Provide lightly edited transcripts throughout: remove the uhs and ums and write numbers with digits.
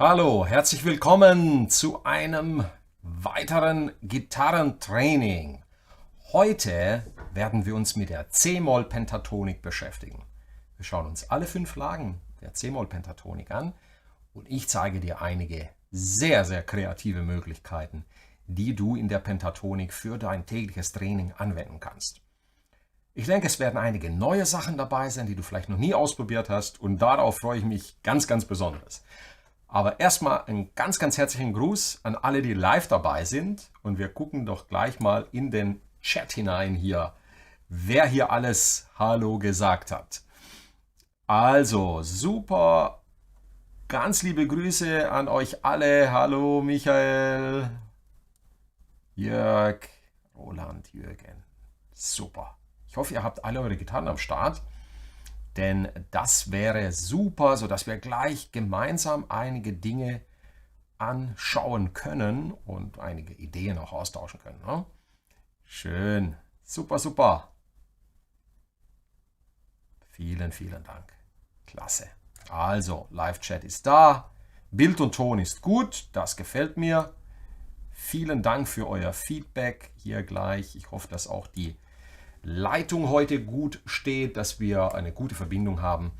Hallo, herzlich willkommen zu einem weiteren Gitarrentraining. Heute werden wir uns mit der C-Moll Pentatonik beschäftigen. Wir schauen uns alle 5 Lagen der C-Moll Pentatonik an und ich zeige dir einige sehr, sehr kreative Möglichkeiten, die du in der Pentatonik für dein tägliches Training anwenden kannst. Ich denke, es werden einige neue Sachen dabei sein, die du vielleicht noch nie ausprobiert hast und darauf freue ich mich ganz, ganz besonders. Aber erstmal einen ganz, ganz herzlichen Gruß an alle, die live dabei sind. Und wir gucken doch gleich mal in den Chat hinein hier, wer hier alles Hallo gesagt hat. Also, super, ganz liebe Grüße an euch alle. Hallo Michael, Jörg, Roland, Jürgen. Super. Ich hoffe, ihr habt alle eure Gitarren am Start. Denn das wäre super, sodass wir gleich gemeinsam einige Dinge anschauen können und einige Ideen auch austauschen können. Ne? Schön, super, super. Vielen, vielen Dank. Klasse. Also, Live-Chat ist da. Bild und Ton ist gut, das gefällt mir. Vielen Dank für euer Feedback hier gleich. Ich hoffe, dass auch die Leitung heute gut steht, dass wir eine gute Verbindung haben.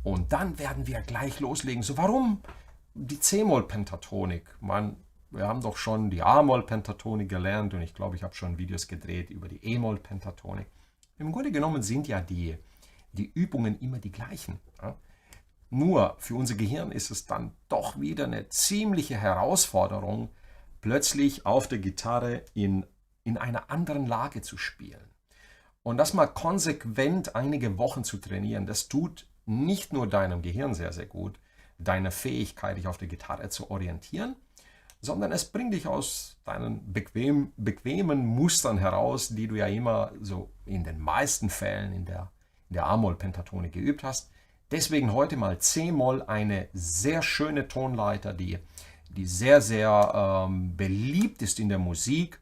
Und dann werden wir gleich loslegen. So, warum die C-Moll Pentatonik? Wir haben doch schon die A-Moll Pentatonik gelernt und ich glaube, ich habe schon Videos gedreht über die E-Moll Pentatonik. Im Grunde genommen sind ja die Übungen immer die gleichen. Ja? Nur für unser Gehirn ist es dann doch wieder eine ziemliche Herausforderung, plötzlich auf der Gitarre in einer anderen Lage zu spielen. Und das mal konsequent einige Wochen zu trainieren, das tut nicht nur deinem Gehirn sehr, sehr gut, deine Fähigkeit, dich auf der Gitarre zu orientieren, sondern es bringt dich aus deinen bequemen Mustern heraus, die du ja immer so in den meisten Fällen in der A-Moll Pentatonik geübt hast. Deswegen heute mal C-Moll, eine sehr schöne Tonleiter, die sehr, sehr beliebt ist in der Musik,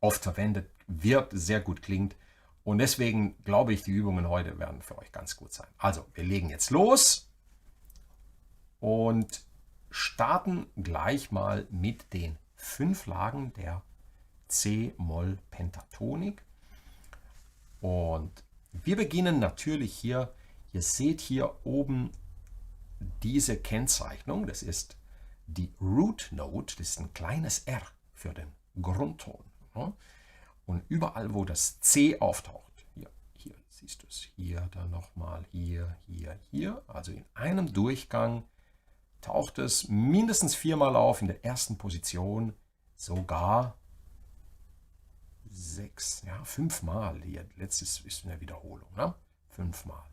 oft verwendet wird, sehr gut klingt. Und deswegen glaube ich, die Übungen heute werden für euch ganz gut sein. Also, wir legen jetzt los und starten gleich mal mit den 5 Lagen der C-Moll Pentatonik. Und wir beginnen natürlich hier, ihr seht hier oben diese Kennzeichnung, das ist die Root Note, das ist ein kleines R für den Grundton. Und überall, wo das C auftaucht, hier siehst du es, hier dann nochmal, hier, also in einem Durchgang taucht es mindestens 4-mal auf, in der ersten Position sogar 6, ja, 5-mal, hier, letztes ist eine Wiederholung, ne? 5-mal.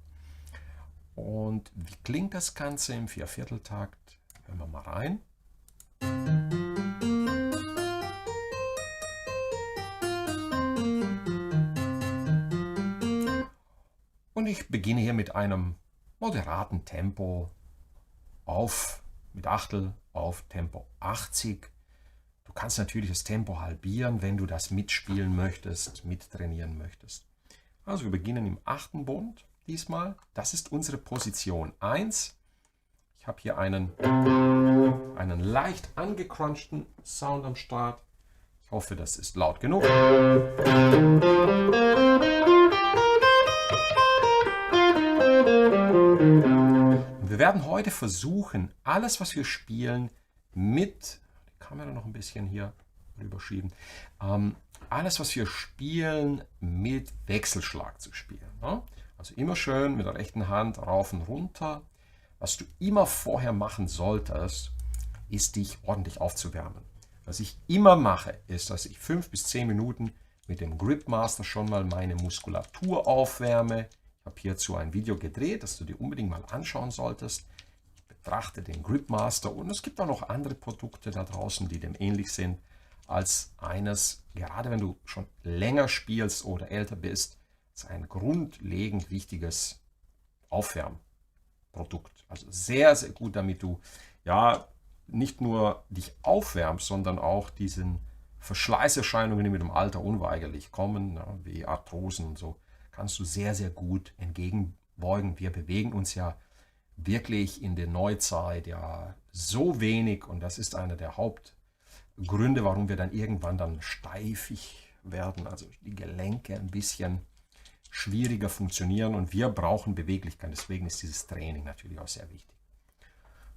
Und wie klingt das Ganze im 4/4-Takt? Hören wir mal rein. Und ich beginne hier mit einem moderaten Tempo mit Achtel auf Tempo 80. Du kannst natürlich das Tempo halbieren, wenn du das mitspielen möchtest, mittrainieren möchtest. Also wir beginnen im 8. Bund diesmal. Das ist unsere Position 1. Ich habe hier einen leicht angecrunchten Sound am Start. Ich hoffe, das ist laut genug. Wir werden heute versuchen, alles, was wir spielen, die Kamera noch ein bisschen hier rüberschieben, alles, was wir spielen, mit Wechselschlag zu spielen. Ne? Also immer schön mit der rechten Hand rauf und runter. Was du immer vorher machen solltest, ist, dich ordentlich aufzuwärmen. Was ich immer mache, ist, dass ich 5 bis 10 Minuten mit dem Grip Master schon mal meine Muskulatur aufwärme. Ich habe hierzu ein Video gedreht, das du dir unbedingt mal anschauen solltest. Ich betrachte den Grip Master und es gibt auch noch andere Produkte da draußen, die dem ähnlich sind als eines, gerade wenn du schon länger spielst oder älter bist, ist ein grundlegend wichtiges Aufwärmprodukt. Also sehr, sehr gut, damit du ja nicht nur dich aufwärmst, sondern auch diesen Verschleißerscheinungen, die mit dem Alter unweigerlich kommen, wie Arthrosen und so, kannst du sehr, sehr gut entgegenbeugen. Wir bewegen uns ja wirklich in der Neuzeit ja so wenig und das ist einer der Hauptgründe, warum wir dann irgendwann dann steifig werden, also die Gelenke ein bisschen schwieriger funktionieren und wir brauchen Beweglichkeit. Deswegen ist dieses Training natürlich auch sehr wichtig.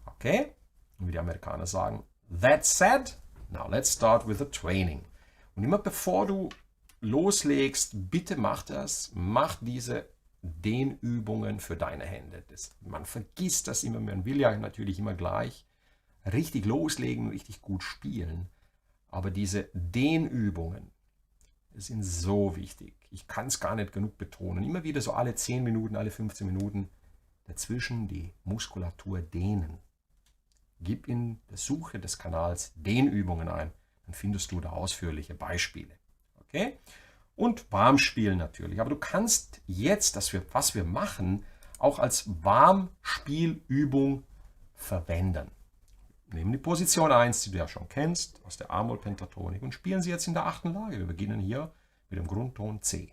Okay, und wie die Amerikaner sagen, that said, now let's start with the training. Und immer bevor du loslegst, bitte mach das, mach diese Dehnübungen für deine Hände. Man vergisst das immer, man will ja natürlich immer gleich richtig loslegen, richtig gut spielen. Aber diese Dehnübungen sind so wichtig. Ich kann es gar nicht genug betonen. Immer wieder so alle 10 Minuten, alle 15 Minuten dazwischen die Muskulatur dehnen. Gib in der Suche des Kanals Dehnübungen ein, dann findest du da ausführliche Beispiele. Okay? Und Warmspielen natürlich. Aber du kannst jetzt, was wir machen, auch als Warmspielübung verwenden. Nehmen die Position 1, die du ja schon kennst, aus der C-Moll Pentatonik und spielen sie jetzt in der 8. Lage. Wir beginnen hier mit dem Grundton C.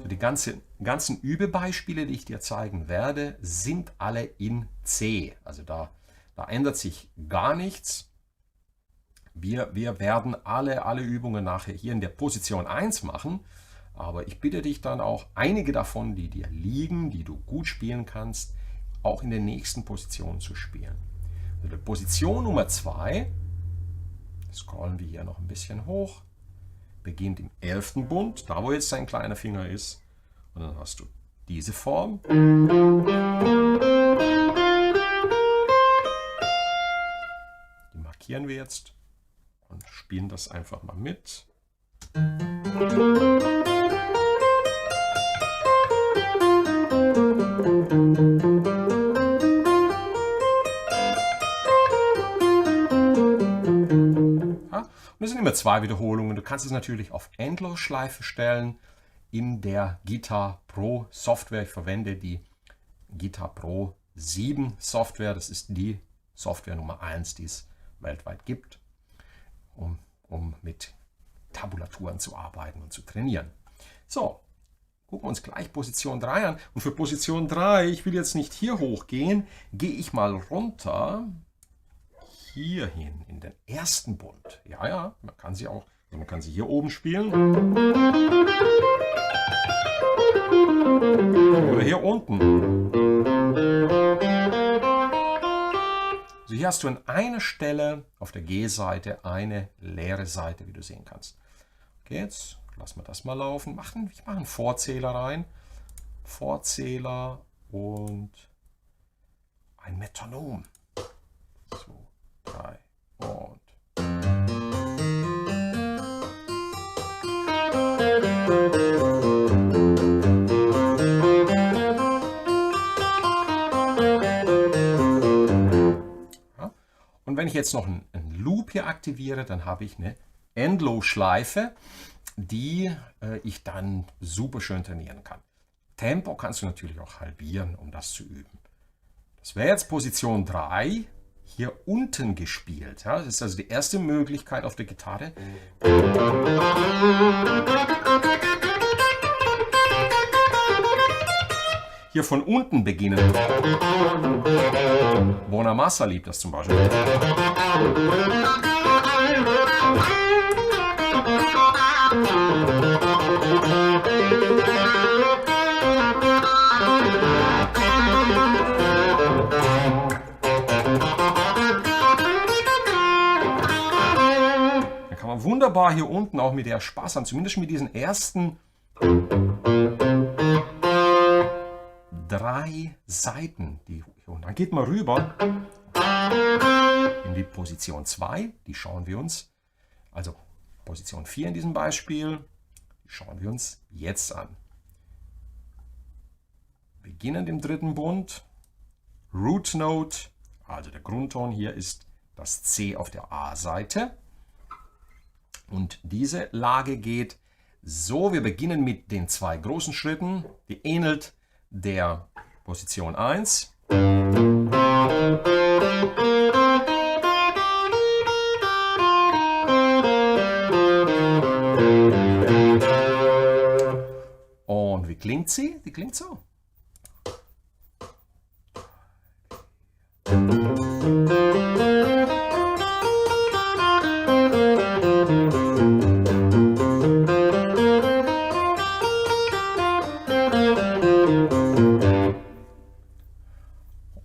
Die ganzen Übebeispiele, die ich dir zeigen werde, sind alle in C. Also da ändert sich gar nichts. Wir werden alle Übungen nachher hier in der Position 1 machen, aber ich bitte dich dann auch, einige davon, die dir liegen, die du gut spielen kannst, auch in der nächsten Position zu spielen. Also die Position Nummer 2, scrollen wir hier noch ein bisschen hoch, beginnt im 11. Bund, da wo jetzt dein kleiner Finger ist, und dann hast du diese Form. Die markieren wir jetzt. Und spielen das einfach mal mit. Ja, und es sind immer 2 Wiederholungen. Du kannst es natürlich auf Endlosschleife stellen in der Guitar Pro Software. Ich verwende die Guitar Pro 7 Software. Das ist die Software Nummer 1, die es weltweit gibt. Um mit Tabulaturen zu arbeiten und zu trainieren. So, gucken wir uns gleich Position 3 an. Und für Position 3, ich will jetzt nicht hier hochgehen, gehe ich mal runter, hierhin in den 1. Bund. Ja, man kann sie auch, also man kann sie hier oben spielen. Oder hier unten. Also hier hast du an einer Stelle auf der G-Seite eine leere Seite, wie du sehen kannst. Okay, jetzt lassen wir das mal laufen. Ich mache einen Vorzähler rein. Vorzähler und ein Metronom. 2, 3 und. Und wenn ich jetzt noch einen Loop hier aktiviere, dann habe ich eine Endlosschleife, die ich dann super schön trainieren kann. Tempo kannst du natürlich auch halbieren, um das zu üben. Das wäre jetzt Position 3, hier unten gespielt. Ja, das ist also die erste Möglichkeit auf der Gitarre. Hier von unten beginnen. Bonamassa liebt das zum Beispiel. Da kann man wunderbar hier unten auch mit der Spaß haben, zumindest mit diesen ersten 3 Seiten. Und dann geht man rüber in die Position 2, die schauen wir uns, also Position 4 in diesem Beispiel, die schauen wir uns jetzt an. Beginnend im 3. Bund, Root Note, also der Grundton hier ist das C auf der A-Seite. Und diese Lage geht so, wir beginnen mit den 2 großen Schritten, die ähnelt der Position 1. klingt sie? Die klingt so.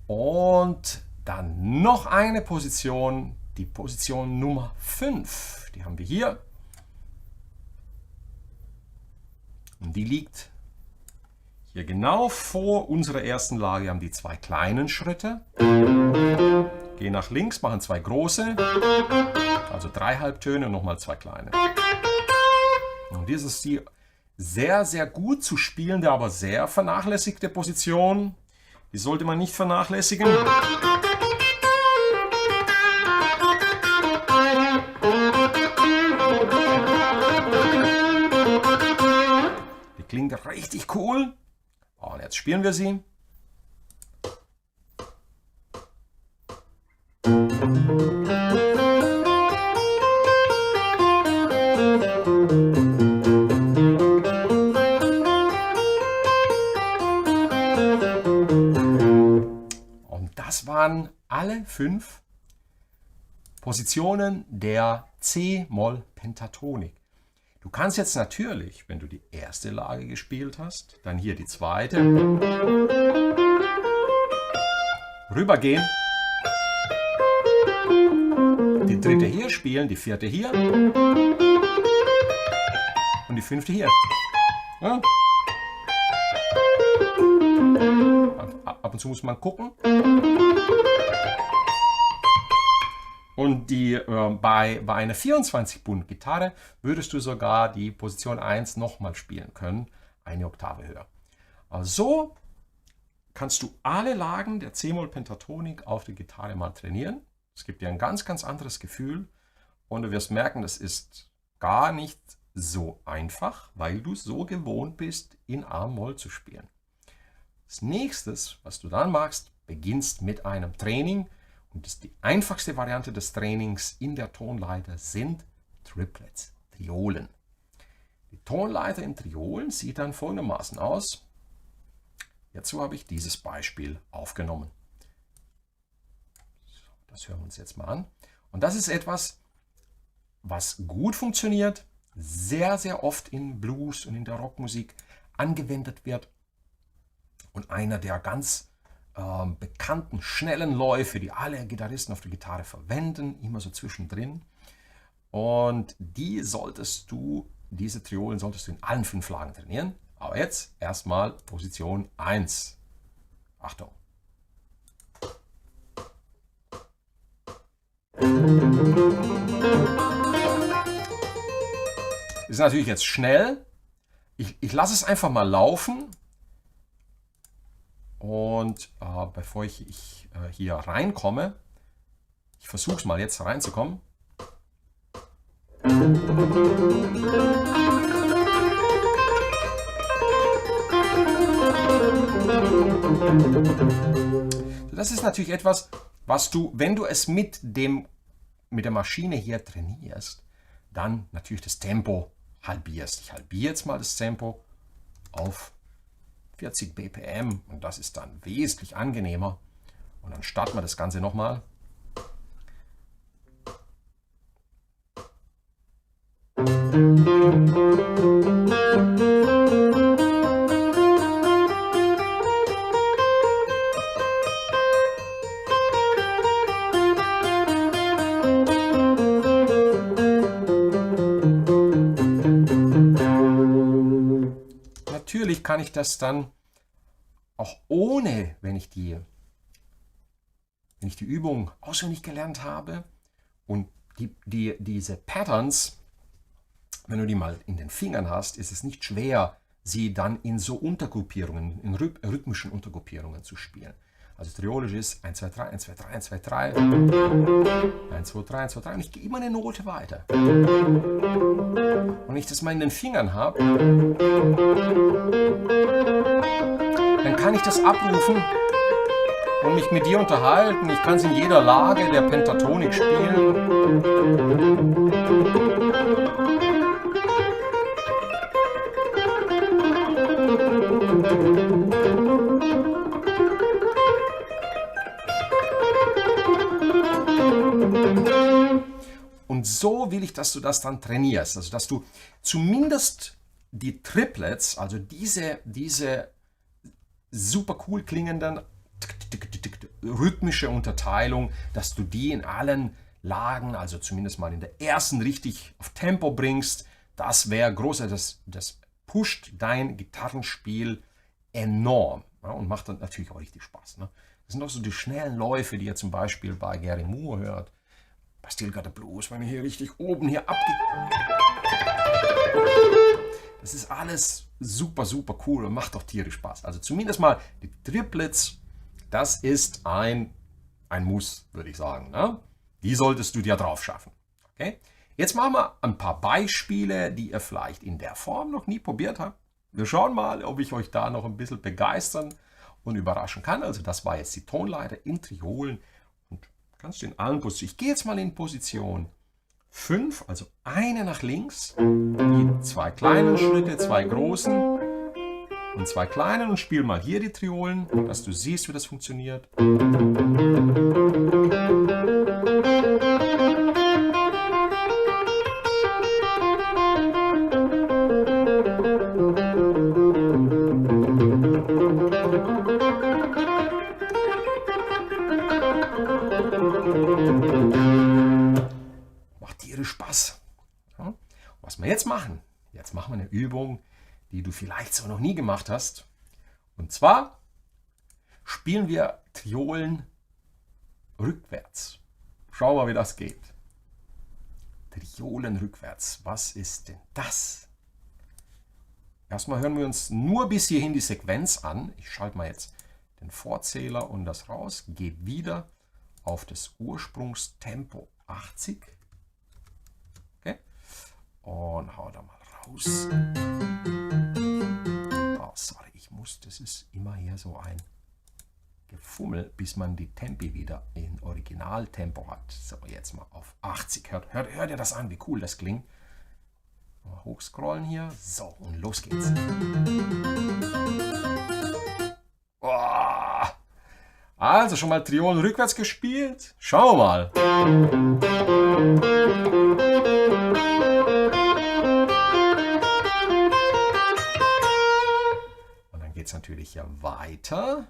Und dann noch eine Position, die Position Nummer 5. Die haben wir hier. Und die liegt hier genau vor unserer ersten Lage. Wir haben die 2 kleinen Schritte. Gehen nach links, machen 2 große, also 3 Halbtöne und nochmal 2 kleine. Und das ist die sehr, sehr gut zu spielende, aber sehr vernachlässigte Position. Die sollte man nicht vernachlässigen. Die klingt richtig cool. Und jetzt spielen wir sie. Das waren alle 5 Positionen der C-Moll Pentatonik. Du kannst jetzt natürlich, wenn du die erste Lage gespielt hast, dann hier die zweite, rübergehen, die dritte hier spielen, die vierte hier und die 5. hier. Ja? Ab und zu muss man gucken. Und bei einer 24-Bund-Gitarre würdest du sogar die Position 1 nochmal spielen können, eine Oktave höher. Also so kannst du alle Lagen der C-Moll Pentatonik auf der Gitarre mal trainieren. Es gibt dir ein ganz, ganz anderes Gefühl und du wirst merken, das ist gar nicht so einfach, weil du so gewohnt bist, in A-Moll zu spielen. Das nächste, was du dann machst, beginnst mit einem Training. Und die einfachste Variante des Trainings in der Tonleiter sind Triplets, Triolen. Die Tonleiter in Triolen sieht dann folgendermaßen aus. Hierzu habe ich dieses Beispiel aufgenommen. So, das hören wir uns jetzt mal an. Und das ist etwas, was gut funktioniert, sehr, sehr oft in Blues und in der Rockmusik angewendet wird. Und einer der ganz bekannten, schnellen Läufe, die alle Gitarristen auf der Gitarre verwenden, immer so zwischendrin. Und diese Triolen solltest du in allen 5 Lagen trainieren. Aber jetzt erstmal Position 1. Achtung. Ist natürlich jetzt schnell. Ich lasse es einfach mal laufen. Und bevor ich hier reinkomme, ich versuche es mal jetzt reinzukommen. Das ist natürlich etwas, was du, wenn du es mit der Maschine hier trainierst, dann natürlich das Tempo halbierst. Ich halbiere jetzt mal das Tempo auf 40 BPM und das ist dann wesentlich angenehmer. Und dann starten wir das Ganze nochmal. Natürlich kann ich das dann auch ohne, wenn ich die Übung auswendig gelernt habe und diese Patterns, wenn du die mal in den Fingern hast, ist es nicht schwer, sie dann in so Untergruppierungen, in rhythmischen Untergruppierungen zu spielen. Also Triolisch ist 1, 2, 3, 1, 2, 3, 1, 2, 3, 1, 2, 3, 1, 2, 3 und ich gehe immer eine Note weiter. Und wenn ich das mal in den Fingern habe, dann kann ich das abrufen und mich mit dir unterhalten. Ich kann es in jeder Lage der Pentatonik spielen. so will ich, dass du das dann trainierst. Also dass du zumindest die Triplets, also diese super cool klingenden rhythmische Unterteilung, dass du die in allen Lagen, also zumindest mal in der ersten richtig auf Tempo bringst. Das wäre großartig. Das pusht dein Gitarrenspiel enorm, ja, und macht dann natürlich auch richtig Spaß. Ne? Das sind auch so die schnellen Läufe, die ihr zum Beispiel bei Gary Moore hört. Bei Still Got the Blues, wenn ihr hier richtig oben hier das ist alles super, super cool und macht auch tierisch Spaß. Also zumindest mal die Triplets, das ist ein Muss, würde ich sagen. Ne? Die solltest du dir drauf schaffen. Okay? Jetzt machen wir ein paar Beispiele, die ihr vielleicht in der Form noch nie probiert habt. Wir schauen mal, ob ich euch da noch ein bisschen begeistern und überraschen kann. Also das war jetzt die Tonleiter in Triolen. Und kannst du in allen Positionen. Ich gehe jetzt mal in Position 5, also eine nach links, die 2 kleinen Schritte, 2 großen und 2 kleinen und spiel mal hier die Triolen, dass du siehst, wie das funktioniert. Spaß. Ja. Was wir jetzt machen wir eine Übung, die du vielleicht so noch nie gemacht hast. Und zwar spielen wir Triolen rückwärts. Schau mal, wie das geht. Triolen rückwärts. Was ist denn das? Erstmal hören wir uns nur bis hierhin die Sequenz an. Ich schalte mal jetzt den Vorzähler und das raus. Gehe wieder auf das Ursprungstempo 80. Und hau da mal raus. Oh, sorry, das ist immer hier so ein Gefummel, bis man die Tempi wieder in Originaltempo hat. So, jetzt mal auf 80. Hört ihr das an, wie cool das klingt? Mal hochscrollen hier. So, und los geht's. Oh. Also schon mal Triolen rückwärts gespielt? Schau mal. Jetzt natürlich ja weiter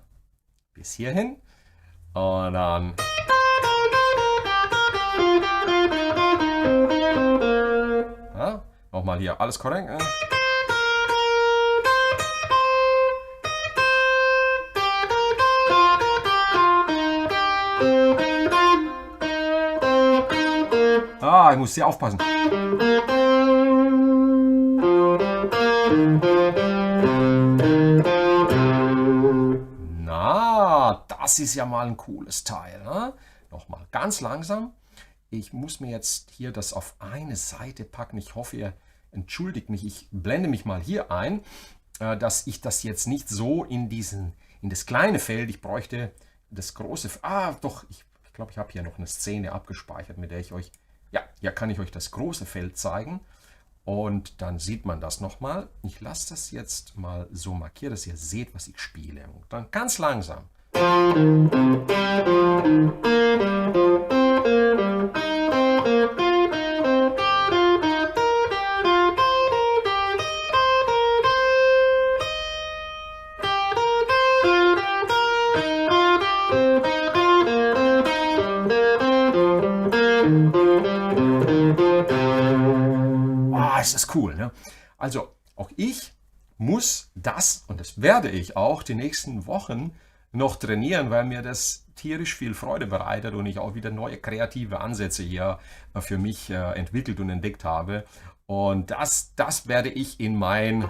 bis hierhin und dann ja, nochmal hier alles korrekt. Ich muss hier aufpassen. Das ist ja mal ein cooles Teil. Ne? Nochmal ganz langsam. Ich muss mir jetzt hier das auf eine Seite packen. Ich hoffe, ihr entschuldigt mich. Ich blende mich mal hier ein, dass ich das jetzt nicht so in das kleine Feld, ich bräuchte das große. Doch, ich glaube, ich habe hier noch eine Szene abgespeichert, mit der ich euch, ja, hier kann ich euch das große Feld zeigen. Und dann sieht man das nochmal. Ich lasse das jetzt mal so markiert, dass ihr seht, was ich spiele. Und dann ganz langsam. Ist das cool, ne? Also auch ich muss das, und das werde ich auch die nächsten Wochen noch trainieren, weil mir das tierisch viel Freude bereitet und ich auch wieder neue kreative Ansätze hier für mich entwickelt und entdeckt habe. Und das werde ich in mein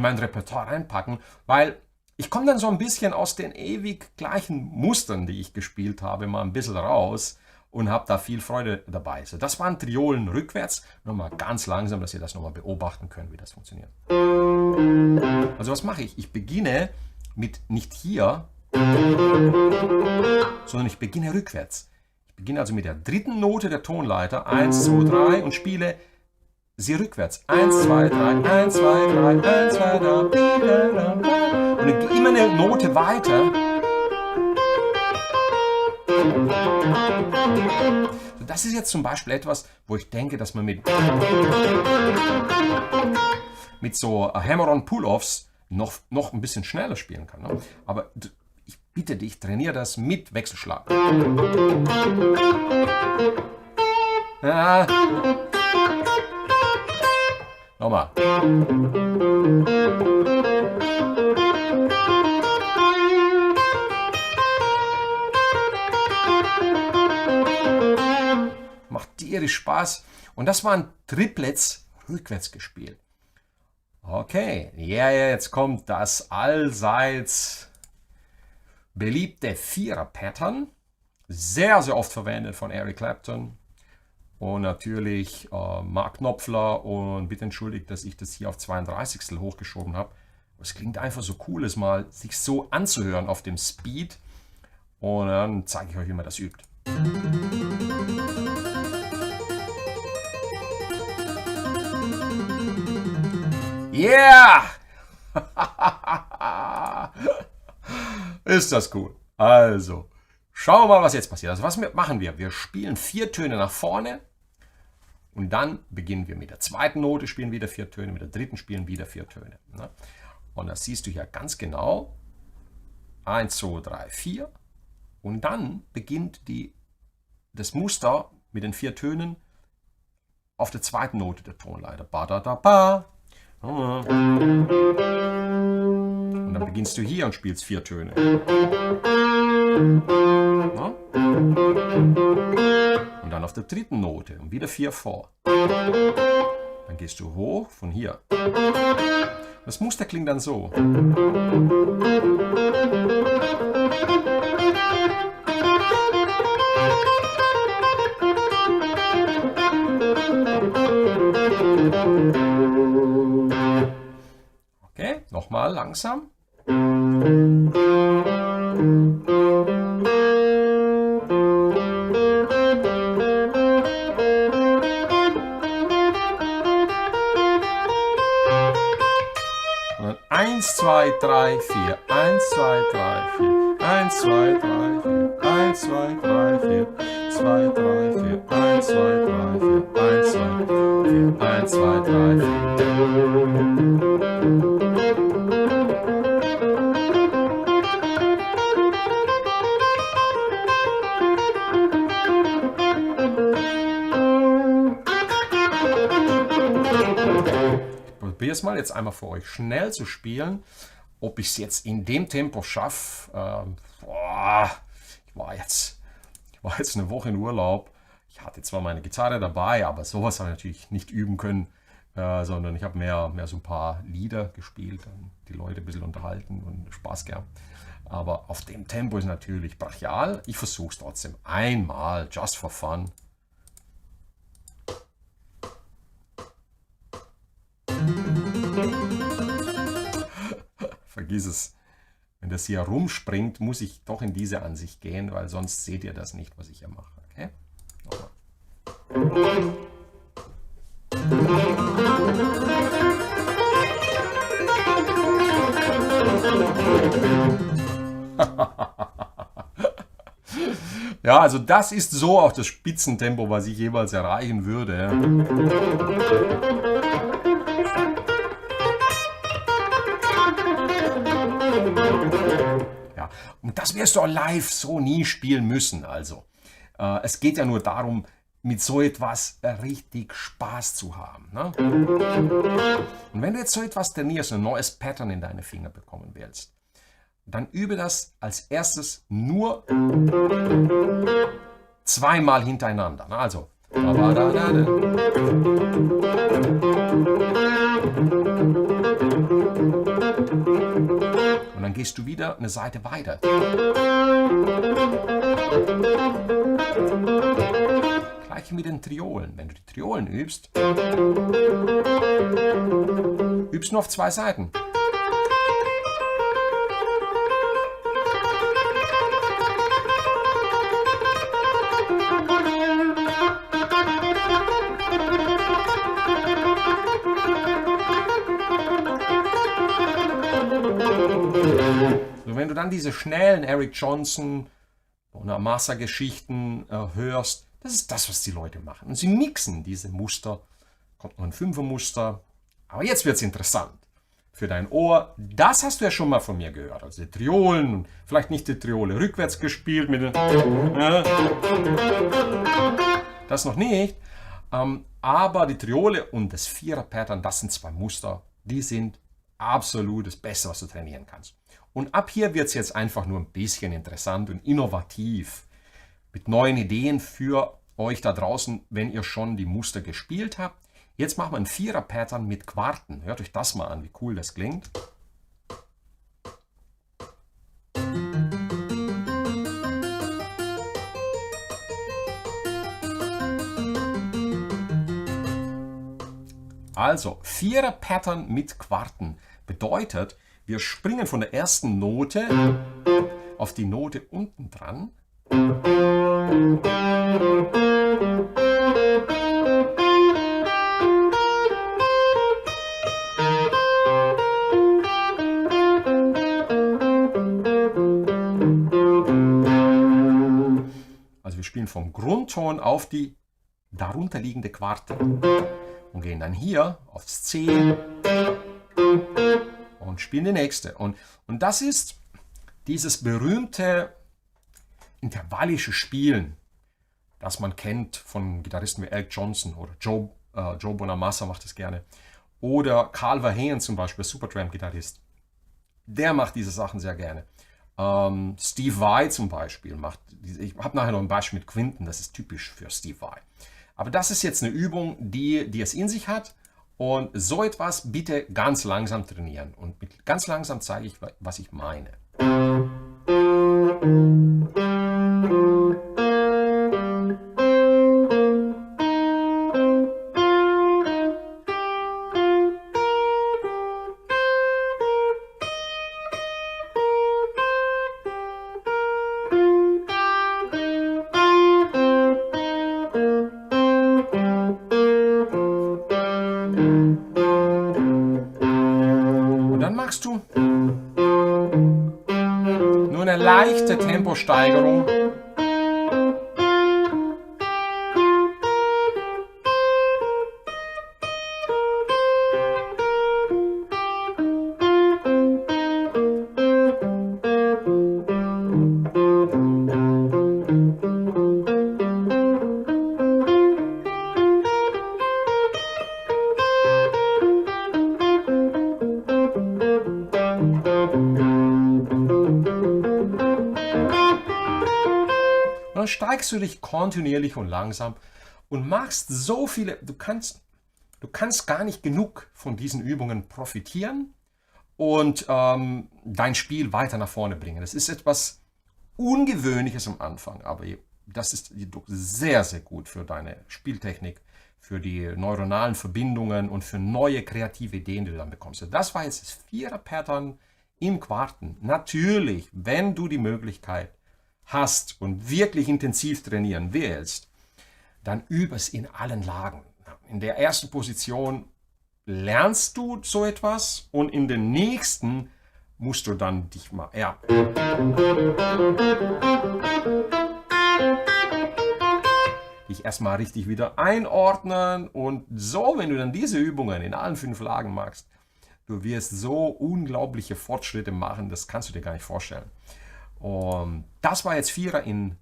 Repertoire reinpacken, weil ich komme dann so ein bisschen aus den ewig gleichen Mustern, die ich gespielt habe, mal ein bisschen raus und habe da viel Freude dabei. So, das waren Triolen rückwärts. Nochmal ganz langsam, dass ihr das nochmal beobachten könnt, wie das funktioniert. Also was mache ich? Ich beginne mit nicht hier, sondern ich beginne rückwärts. Ich beginne also mit der dritten Note der Tonleiter, 1, 2, 3 und spiele sie rückwärts. 1, 2, 3, 1, 2, 3, 1, 2, 3. Und dann immer eine Note weiter. So, das ist jetzt zum Beispiel etwas, wo ich denke, dass man mit so Hammer-on-Pull-Offs noch ein bisschen schneller spielen kann. Ne? Aber ich bitte dich, trainiere das mit Wechselschlag. Ja. Nochmal. Macht tierisch Spaß. Und das waren Triplets rückwärts gespielt. Okay, ja, jetzt kommt das allseits beliebte Vierer-Pattern. Sehr, sehr oft verwendet von Eric Clapton. Und natürlich Mark Knopfler. Und bitte entschuldigt, dass ich das hier auf 32. hochgeschoben habe. Es klingt einfach so cool, es mal sich so anzuhören auf dem Speed. Und dann zeige ich euch, wie man das übt. Yeah! Ist das cool. Also, schauen wir mal, was jetzt passiert. Also, was machen wir? Wir spielen 4 Töne nach vorne und dann beginnen wir mit der zweiten Note, spielen wieder 4 Töne, mit der dritten spielen wieder 4 Töne. Und das siehst du hier ganz genau. 1, 2, 3, 4. Und dann beginnt das Muster mit den 4 Tönen auf der zweiten Note der Tonleiter. Ba, da, da, ba. Und dann beginnst du hier und spielst 4 Töne. Und dann auf der dritten Note und wieder 4 vor. Dann gehst du hoch von hier. Das Muster klingt dann so. Okay, nochmal langsam. Und dann 1, 2, 3, 4, 1, 2, 3, 4, 1, 2, 3, 4, 1, 2, 3, 4, 2, 3, 4, 1, 2, 3, 4, 1, 2, 4, 1, 2, 3, 4. Ich probiere es mal jetzt einmal für euch schnell zu spielen. Ob ich es jetzt in dem Tempo schaffe, ich war jetzt eine Woche in Urlaub. Ich hatte zwar meine Gitarre dabei, aber sowas habe ich natürlich nicht üben können, sondern ich habe mehr so ein paar Lieder gespielt, die Leute ein bisschen unterhalten und Spaß gehabt. Aber auf dem Tempo ist natürlich brachial. Ich versuche es trotzdem einmal, just for fun. Vergiss es. Wenn das hier rumspringt, muss ich doch in diese Ansicht gehen, weil sonst seht ihr das nicht, was ich hier mache. Okay? Ja, also das ist so auch das Spitzentempo, was ich jeweils erreichen würde. Ja, und das wirst du auch live so nie spielen müssen. Also, es geht ja nur darum, mit so etwas richtig Spaß zu haben. Ne? Und wenn du jetzt so etwas trainierst, ein neues Pattern in deine Finger bekommen willst, dann übe das als erstes nur zweimal hintereinander. Ne? Also, und dann gehst du wieder eine Seite weiter. Gleich mit den Triolen. Wenn du die Triolen übst, übst nur auf 2 Seiten. wenn du dann diese schnellen Eric Johnson oder Massa-Geschichten hörst, das ist das, was die Leute machen. Und sie mixen diese Muster. Kommt noch ein Fünfermuster. Aber jetzt wird es interessant. Für dein Ohr, das hast du ja schon mal von mir gehört. Also die Triolen, vielleicht nicht die Triole rückwärts gespielt mit den... das noch nicht. Aber die Triole und das Vierer-Pattern, das sind zwei Muster, die sind absolut das Beste, was du trainieren kannst. Und ab hier wird es jetzt einfach nur ein bisschen interessant und innovativ. Mit neuen Ideen für euch da draußen, wenn ihr schon die Muster gespielt habt. Jetzt machen wir ein Vierer-Pattern mit Quarten. Hört euch das mal an, wie cool das klingt. Also, Vierer-Pattern mit Quarten bedeutet, wir springen von der ersten Note auf die Note unten dran. Also wir spielen vom Grundton auf die darunterliegende Quarte und gehen dann hier aufs C und spielen die nächste. Und das ist dieses berühmte intervallische Spielen, das man kennt von Gitarristen wie Elk Johnson oder Joe Bonamassa macht es gerne. Oder Carl Verheyen zum Beispiel, Supertramp-Gitarrist. Der macht diese Sachen sehr gerne. Steve Vai zum Beispiel macht, ich habe nachher noch ein Beispiel mit Quinten, das ist typisch für Steve Vai. Aber das ist jetzt eine Übung, die es in sich hat. Und so etwas bitte ganz langsam trainieren. Und mit ganz langsam zeige ich, was ich meine. Machst du nur eine leichte Temposteigerung. Dann steigst du dich kontinuierlich und langsam und machst so viele, du kannst gar nicht genug von diesen Übungen profitieren und dein Spiel weiter nach vorne bringen. Das ist etwas Ungewöhnliches am Anfang, aber das ist sehr, sehr gut für deine Spieltechnik, für die neuronalen Verbindungen und für neue kreative Ideen, die du dann bekommst. Das war jetzt das Vierer-Pattern im Quarten. Natürlich, wenn du die Möglichkeit hast und wirklich intensiv trainieren willst, dann übe es in allen Lagen. In der ersten Position lernst du so etwas und in den nächsten musst du dann dich mal dich erstmal richtig wieder einordnen und so, wenn du dann diese Übungen in allen 5 Lagen machst, du wirst so unglaubliche Fortschritte machen, das kannst du dir gar nicht vorstellen. Und das war jetzt Vierer in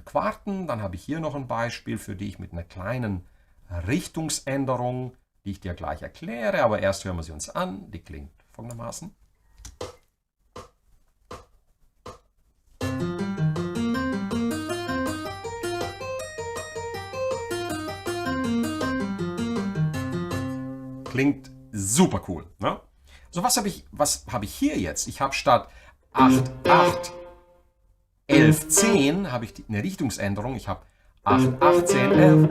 Quarten. Dann habe ich hier noch ein Beispiel für dich mit einer kleinen Richtungsänderung, die ich dir gleich erkläre. Aber erst hören wir sie uns an. Die klingt folgendermaßen. Klingt super cool. Ne? So, was habe ich hier jetzt? Ich habe statt 8, 8, 11, 10 habe ich eine Richtungsänderung. Ich habe 8, 8, 10, 11.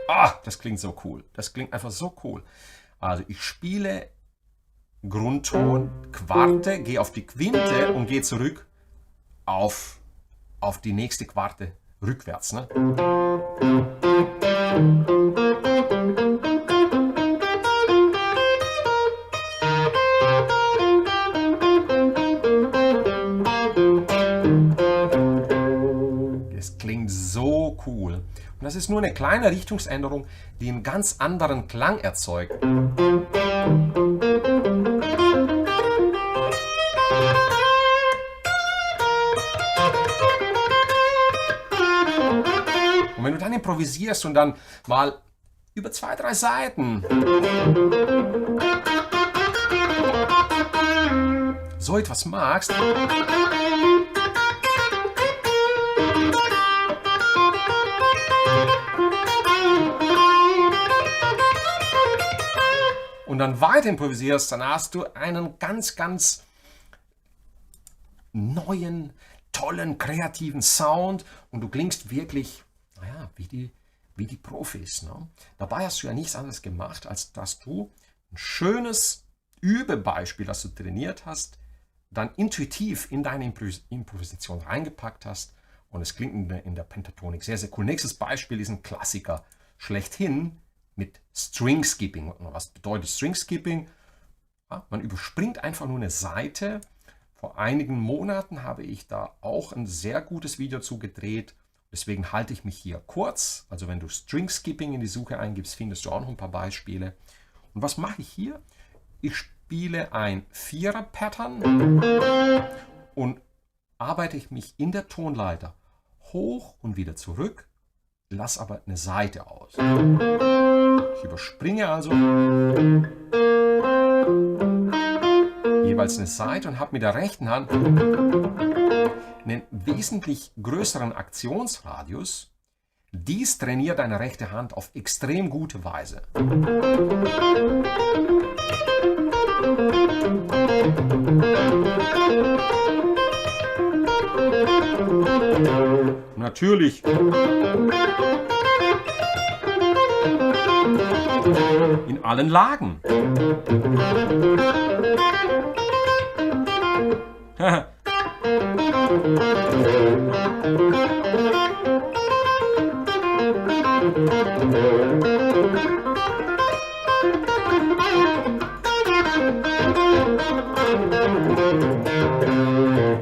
Ah, das klingt so cool. Das klingt einfach so cool. Also ich spiele Grundton, Quarte, gehe auf die Quinte und gehe zurück auf die nächste Quarte rückwärts. Ne? so cool. Und das ist nur eine kleine Richtungsänderung, die einen ganz anderen Klang erzeugt. Und wenn du dann improvisierst und dann mal über 2, 3 Seiten so etwas magst, und dann weiter improvisierst, dann hast du einen ganz, ganz neuen, tollen, kreativen Sound und du klingst wirklich, naja, wie die Profis. Ne? Dabei hast du ja nichts anderes gemacht, als dass du ein schönes Übebeispiel, das du trainiert hast, dann intuitiv in deine Improvisation reingepackt hast und es klingt in der Pentatonik sehr, sehr cool. Nächstes Beispiel ist ein Klassiker schlechthin mit String Skipping. Was bedeutet String Skipping? Ja, man überspringt einfach nur eine Seite. Vor einigen Monaten habe ich da auch ein sehr gutes Video zu gedreht. Deswegen halte ich mich hier kurz. Also wenn du String Skipping in die Suche eingibst, findest du auch noch ein paar Beispiele. Und was mache ich hier? Ich spiele ein 4er-Pattern und arbeite ich mich in der Tonleiter hoch und wieder zurück, lasse aber eine Seite aus. Ich überspringe also jeweils eine Seite und habe mit der rechten Hand einen wesentlich größeren Aktionsradius. Dies trainiert deine rechte Hand auf extrem gute Weise. Natürlich in allen Lagen.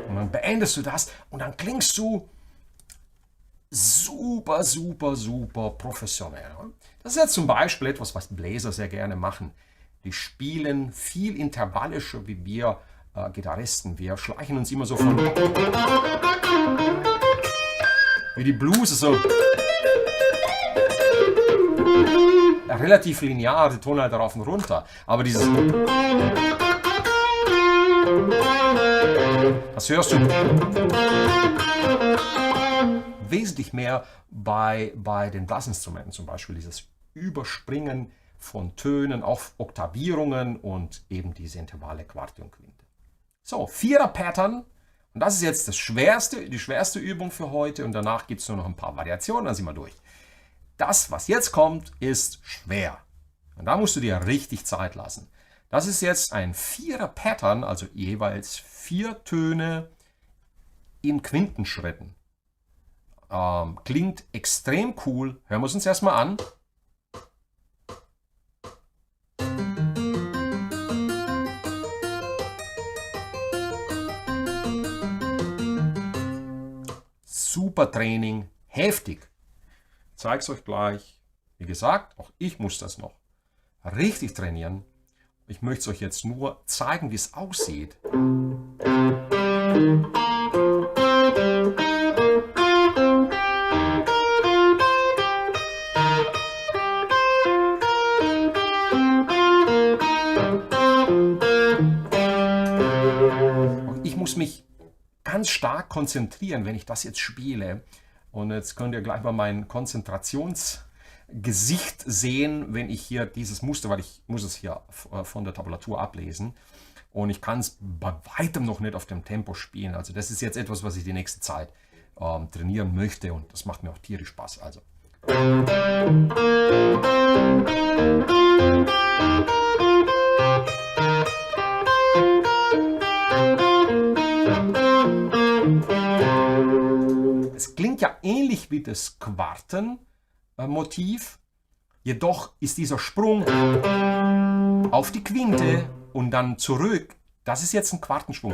Und dann beendest du das und dann klingst du super, super, super professionell. Das ist jetzt zum Beispiel etwas, was Bläser sehr gerne machen. Die spielen viel intervallischer wie wir Gitarristen. Wir schleichen uns immer so von wie die Blues, so relativ linear, die Tonleiter rauf und runter. Aber dieses, das hörst du wesentlich mehr bei den Blasinstrumenten, zum Beispiel dieses Überspringen von Tönen auf Oktavierungen und eben diese Intervalle Quarte und Quinte. So, 4er-Pattern. Und das ist jetzt die schwerste Übung für heute. Und danach gibt es nur noch ein paar Variationen, dann sind wir durch. Das, was jetzt kommt, ist schwer. Und da musst du dir richtig Zeit lassen. Das ist jetzt ein 4er-Pattern, also jeweils 4 Töne in Quintenschritten. Klingt extrem cool. Hören wir es uns erstmal an. Super Training, heftig. Ich zeige es euch gleich. Wie gesagt, auch ich muss das noch richtig trainieren. Ich möchte es euch jetzt nur zeigen, wie es aussieht. Ich muss mich ganz stark konzentrieren, wenn ich das jetzt spiele. Und jetzt könnt ihr gleich mal mein Konzentrationsgesicht sehen, wenn ich hier dieses Muster, weil ich muss es hier von der Tabulatur ablesen. Und ich kann es bei weitem noch nicht auf dem Tempo spielen. Also das ist jetzt etwas, was ich die nächste Zeit trainieren möchte. Und das macht mir auch tierisch Spaß. Also. Es klingt ja ähnlich wie das Quarten-Motiv, jedoch ist dieser Sprung auf die Quinte und dann zurück, das ist jetzt ein Quartensprung.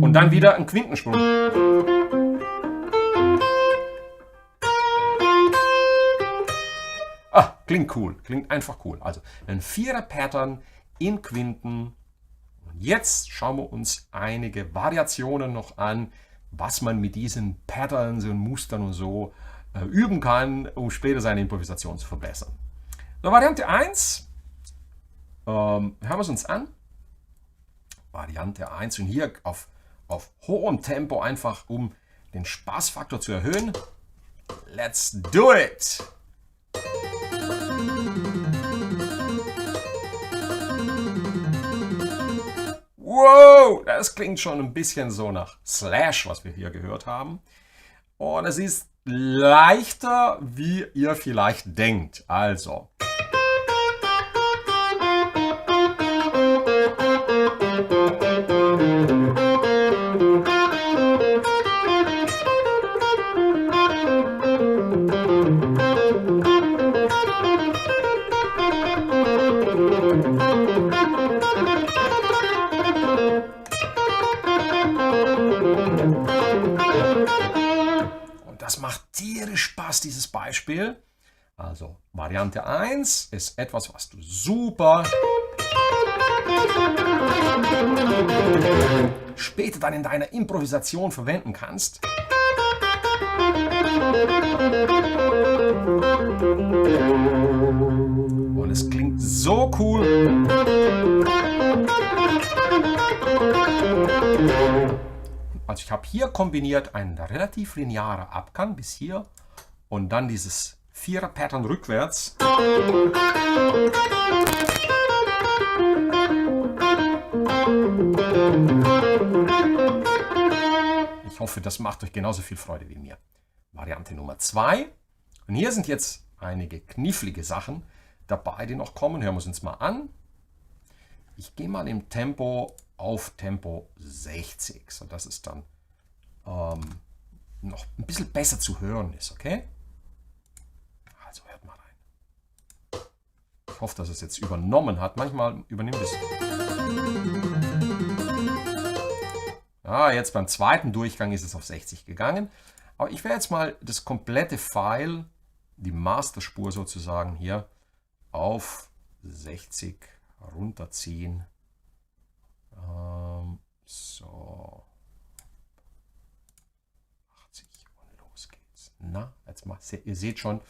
Und dann wieder ein Quintensprung. Klingt cool, klingt einfach cool. Also ein 4er-Pattern in Quinten. Und jetzt schauen wir uns einige Variationen noch an, was man mit diesen Patterns und Mustern und so üben kann, um später seine Improvisation zu verbessern. So, Variante 1, hören wir es uns an. Variante 1 und hier auf hohem Tempo, einfach um den Spaßfaktor zu erhöhen. Let's do it! Wow, das klingt schon ein bisschen so nach Slash, was wir hier gehört haben. Und es ist leichter, wie ihr vielleicht denkt. Also. Das macht tierisch Spaß, dieses Beispiel. Also Variante 1 ist etwas, was du super später dann in deiner Improvisation verwenden kannst. Und es klingt so cool. Also ich habe hier kombiniert einen relativ linearen Abgang bis hier und dann dieses 4er-Pattern rückwärts. Ich hoffe, das macht euch genauso viel Freude wie mir. Variante Nummer 2. Und hier sind jetzt einige knifflige Sachen dabei, die noch kommen. Hören wir uns mal an. Ich gehe mal im Tempo auf Tempo 60, sodass es dann noch ein bisschen besser zu hören ist, okay? Also hört mal rein. Ich hoffe, dass es jetzt übernommen hat. Manchmal übernimmt es. Jetzt beim zweiten Durchgang ist es auf 60 gegangen. Aber ich werde jetzt mal das komplette File, die Masterspur sozusagen hier, auf 60 runterziehen. So. 80 und los geht's. Na, jetzt mal, ihr seht schon,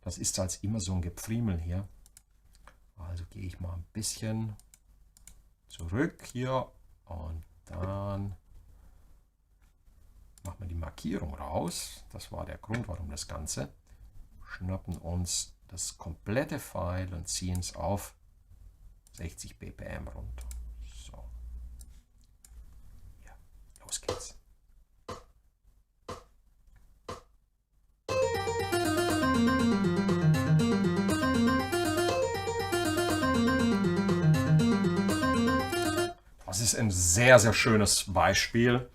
das ist als immer so ein Gepfriemel hier. Also gehe ich mal ein bisschen zurück hier und dann machen wir die Markierung raus. Das war der Grund, warum das Ganze. Schnappen uns das komplette File und ziehen es auf 60 BPM runter. So. Ja, los geht's. Das ist ein sehr, sehr schönes Beispiel.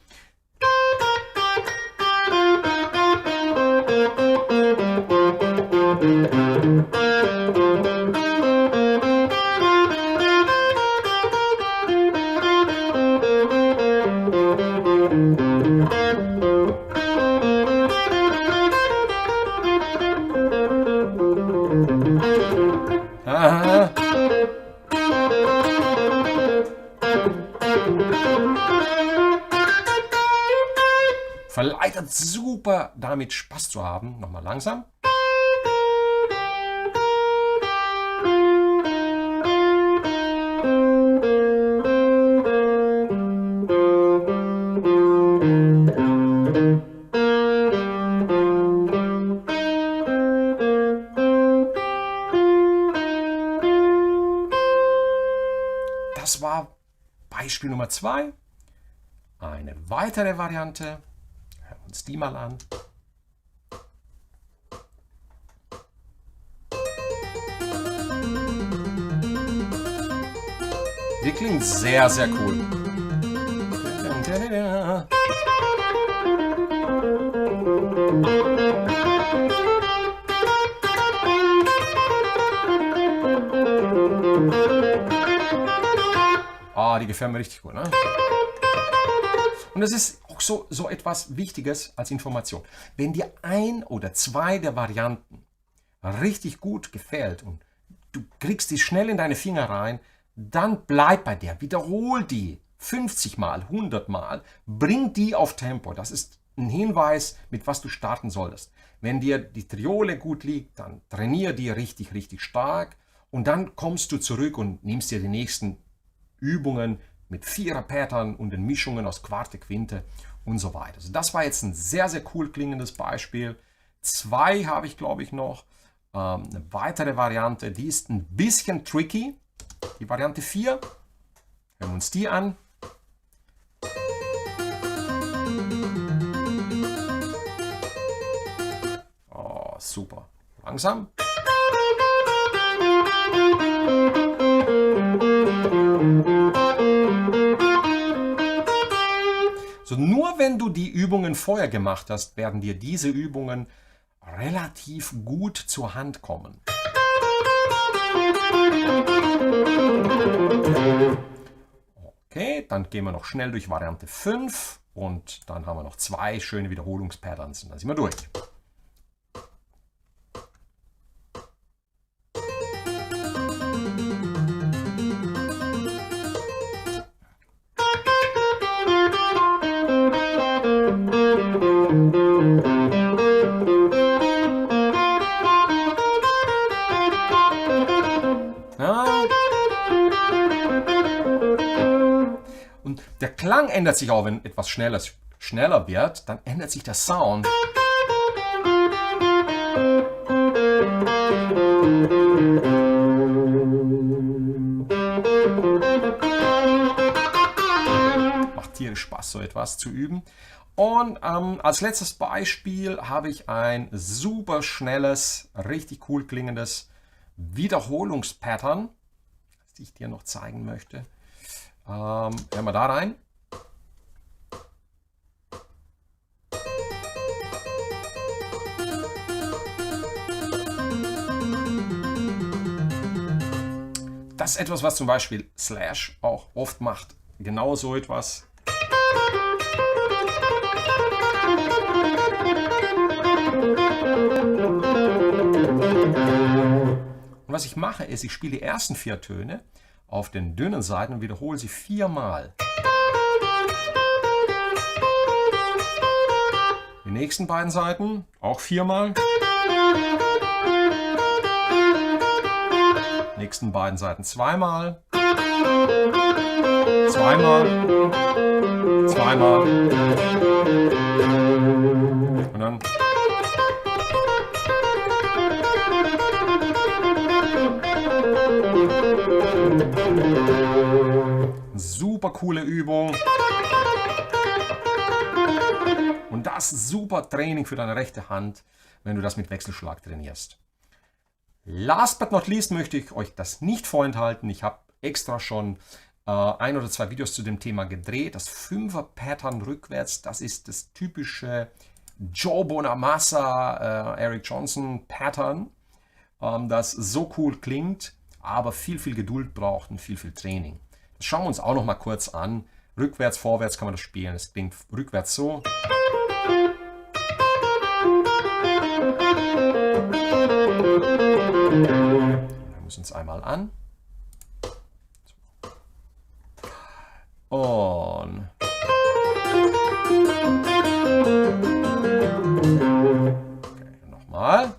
Verleitet super, damit Spaß zu haben. Nochmal langsam. Das war Beispiel Nummer 2. Eine weitere Variante. Hören wir uns die mal an. Die klingt sehr, sehr cool. Die gefällt mir richtig gut, ne? Und das ist auch so etwas Wichtiges als Information. Wenn dir ein oder zwei der Varianten richtig gut gefällt und du kriegst die schnell in deine Finger rein, dann bleib bei der, wiederhol die 50 Mal, 100 Mal, bring die auf Tempo. Das ist ein Hinweis, mit was du starten solltest. Wenn dir die Triole gut liegt, dann trainier die richtig, richtig stark und dann kommst du zurück und nimmst dir die nächsten Übungen mit Vierer-Pattern und den Mischungen aus Quarte, Quinte und so weiter. Also das war jetzt ein sehr, sehr cool klingendes Beispiel. 2 habe ich, glaube ich, noch. Eine weitere Variante, die ist ein bisschen tricky. Die Variante 4. Hören wir uns die an. Oh, super. Langsam. So, nur wenn du die Übungen vorher gemacht hast, werden dir diese Übungen relativ gut zur Hand kommen. Okay, dann gehen wir noch schnell durch Variante 5 und dann haben wir noch 2 schöne Wiederholungspatterns und dann sind wir durch. Und der Klang ändert sich auch, wenn etwas schneller wird, dann ändert sich der Sound. Macht tierisch Spaß, so etwas zu üben. Und als letztes Beispiel habe ich ein super schnelles, richtig cool klingendes Wiederholungspattern, das ich dir noch zeigen möchte. Hören wir da rein. Das ist etwas, was zum Beispiel Slash auch oft macht. Genau so etwas. Und was ich mache, ist, ich spiele die ersten 4 Töne auf den dünnen Seiten und wiederhole sie 4 Mal. Die nächsten beiden Seiten auch 4 Mal. Die nächsten beiden Seiten 2 Mal. 2 Mal. 2 Mal. Und dann super coole Übung. Und das super Training für deine rechte Hand, wenn du das mit Wechselschlag trainierst. Last but not least möchte ich euch das nicht vorenthalten. Ich habe extra schon 1 oder 2 Videos zu dem Thema gedreht. Das 5er-Pattern rückwärts, das ist das typische Joe Bonamassa, Eric Johnson Pattern, das so cool klingt, aber viel, viel Geduld braucht und viel, viel Training. Das schauen wir uns auch noch mal kurz an. Rückwärts, vorwärts kann man das spielen. Es klingt rückwärts so. Wir müssen uns einmal an. Und okay, nochmal.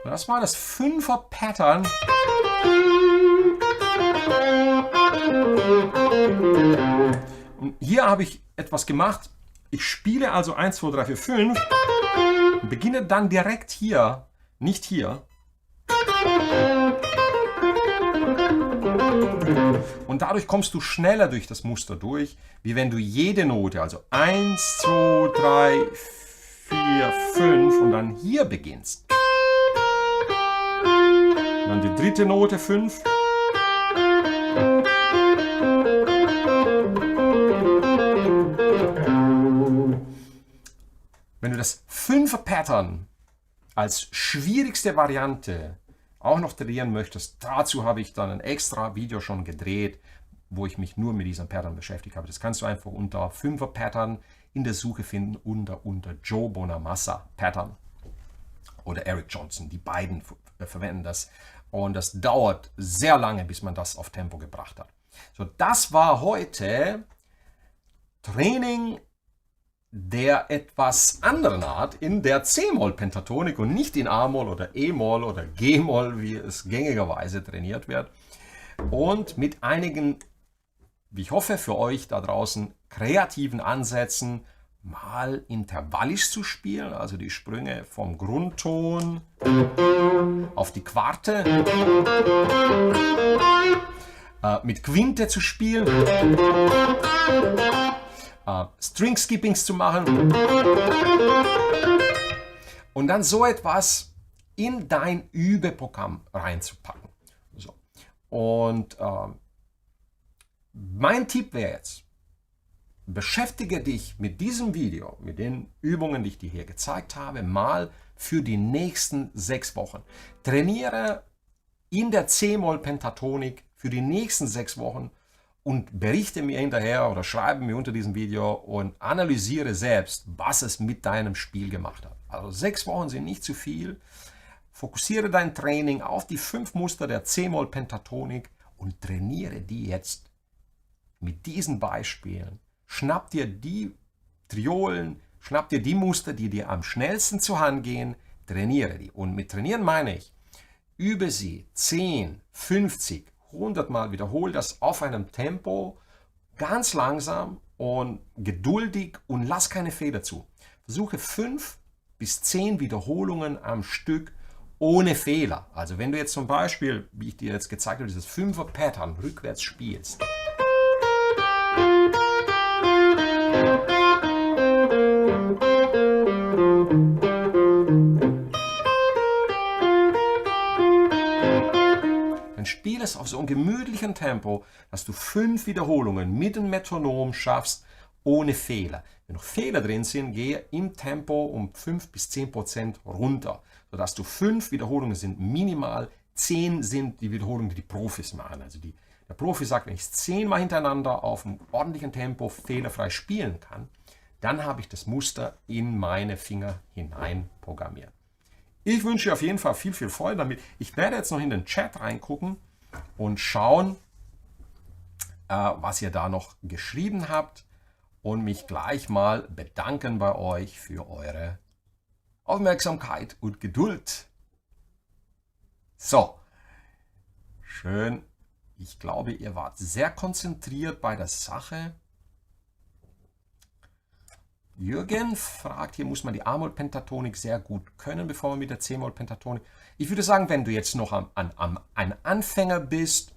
Das war das 5er-Pattern. Und hier habe ich etwas gemacht. Ich spiele also 1, 2, 3, 4, 5 und beginne dann direkt hier, nicht hier. Und dadurch kommst du schneller durch das Muster durch, wie wenn du jede Note, also 1, 2, 3, 4, 5 und dann hier beginnst. Und dann die dritte Note 5. Wenn du das 5er-Pattern als schwierigste Variante auch noch trainieren möchtest, dazu habe ich dann ein extra Video schon gedreht, wo ich mich nur mit diesem Pattern beschäftigt habe. Das kannst du einfach unter 5er-Pattern in der Suche finden, unter Joe Bonamassa Pattern oder Eric Johnson. Die beiden verwenden das. Und das dauert sehr lange, bis man das auf Tempo gebracht hat. So, das war heute Training der etwas anderen Art in der C-Moll Pentatonik und nicht in A-Moll oder E-Moll oder G-Moll, wie es gängigerweise trainiert wird. Und mit einigen, wie ich hoffe, für euch da draußen kreativen Ansätzen, mal intervallisch zu spielen, also die Sprünge vom Grundton auf die Quarte, mit Quinte zu spielen, String Skippings zu machen und dann so etwas in dein Übeprogramm reinzupacken. So. Und mein Tipp wäre jetzt, beschäftige dich mit diesem Video, mit den Übungen, die ich dir hier gezeigt habe, mal für die nächsten 6 Wochen. Trainiere in der C-Moll Pentatonik für die nächsten 6 Wochen und berichte mir hinterher oder schreibe mir unter diesem Video und analysiere selbst, was es mit deinem Spiel gemacht hat. Also 6 Wochen sind nicht zu viel. Fokussiere dein Training auf die 5 Muster der C-Moll Pentatonik und trainiere die jetzt mit diesen Beispielen. Schnapp dir die Triolen, schnapp dir die Muster, die dir am schnellsten zur Hand gehen, trainiere die. Und mit trainieren meine ich, übe sie 10, 50, 100 Mal, wiederhole das auf einem Tempo, ganz langsam und geduldig und lass keine Fehler zu. Versuche 5 bis 10 Wiederholungen am Stück ohne Fehler. Also wenn du jetzt zum Beispiel, wie ich dir jetzt gezeigt habe, dieses 5er-Pattern rückwärts spielst, dann spiel es auf so einem gemütlichen Tempo, dass du 5 Wiederholungen mit dem Metronom schaffst, ohne Fehler. Wenn noch Fehler drin sind, gehe im Tempo um 5 bis 10% runter, sodass du 5 Wiederholungen sind minimal, 10 sind die Wiederholungen, die die Profis machen. Also der Profi sagt, wenn ich es 10 Mal hintereinander auf einem ordentlichen Tempo fehlerfrei spielen kann, dann habe ich das Muster in meine Finger hinein programmiert. Ich wünsche dir auf jeden Fall viel, viel Freude damit. Ich werde jetzt noch in den Chat reingucken und schauen, was ihr da noch geschrieben habt und mich gleich mal bedanken bei euch für eure Aufmerksamkeit und Geduld. So, schön. Ich glaube, ihr wart sehr konzentriert bei der Sache. Jürgen fragt, hier muss man die A-Moll Pentatonik sehr gut können, bevor man mit der C-Moll Pentatonik. Ich würde sagen, wenn du jetzt noch ein Anfänger bist,